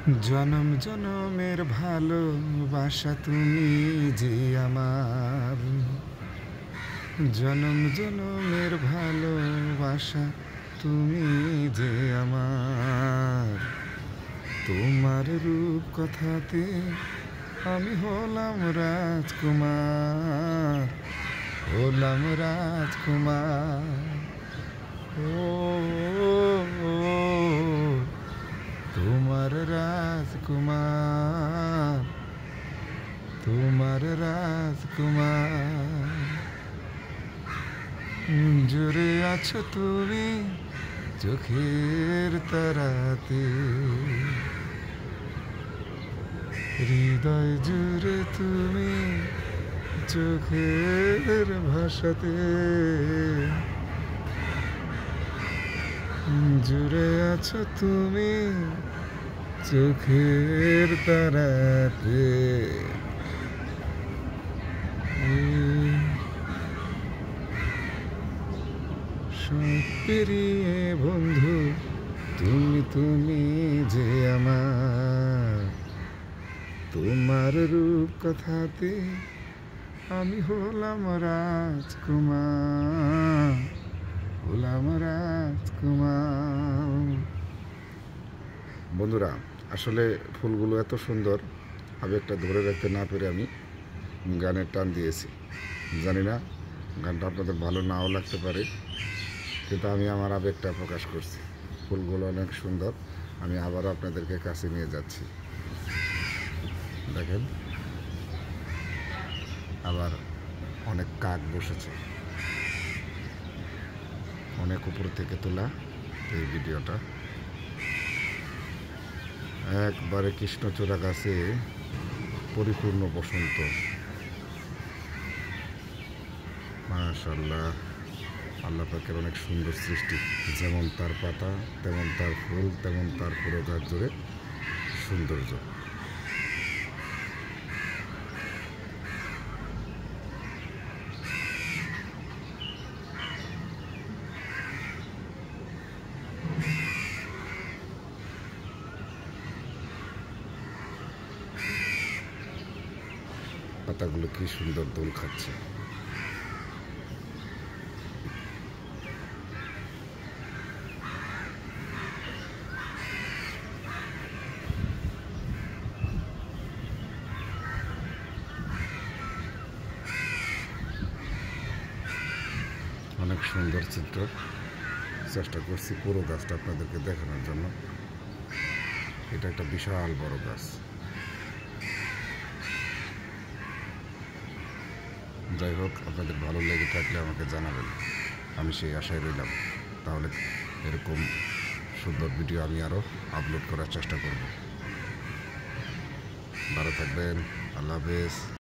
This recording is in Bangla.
জনম জনমের ভালোবাসা তুমি যে আমার, জনম জনমের ভালোবাসা তুমি যে আমার। তোমার রূপ কথাতে আমি হলাম রাজকুমার, হলাম রাজকুমার। ও তোমার রাজকুমার, তোমার রাজকুমার। জুড়ে আছো তুমি চোখের তারাতে, হৃদয় জুড়ে তুমি চোখের ভাষাতে। জুড়ে আছো তুমি চোখের তারাতে। সব পেরিয়ে বন্ধু তুমি তুমি যে আমার। তোমার রূপ কথাতে আমি হলাম রাজকুমার, হলাম রাজকুমার। বন্ধুরা, আসলে ফুলগুলো এত সুন্দর, আবেগটা ধরে রাখতে না পেরে আমি গানের টান দিয়েছি। জানি না গানটা আপনাদের ভালো নাও লাগতে পারে, কিন্তু আমি আমার আবেগটা প্রকাশ করছি। ফুলগুলো অনেক সুন্দর, আমি আবারও আপনাদেরকে কাছে নিয়ে যাচ্ছি। দেখেন, আবার অনেক কাক বসেছে, অনেক উপর থেকে তোলা এই ভিডিওটা। একবারে কৃষ্ণচূড়া গাছে পরিপূর্ণ বসন্ত। মাশাআল্লাহ, আল্লাহ পাকের অনেক সুন্দর সৃষ্টি। যেমন তার পাতা, তেমন তার ফুল, তেমন তার পুরো গাছ জুড়ে সৌন্দর্য। পাতাগুলো কি সুন্দর দোল খাচ্ছে। অনেক সুন্দর চিত্র। চেষ্টা করছি পুরো গাছটা আপনাদেরকে দেখানোর জন্য। এটা একটা বিশাল বড় গাছ। যাই হোক, আপনাদের ভালো লেগে থাকলে আমাকে জানাবেন, আমি সেই আশায় রইলাম। তাহলে এরকম সুন্দর ভিডিও আমি আরও আপলোড করার চেষ্টা করব। ভালো থাকবেন, আল্লাহ হাফেজ।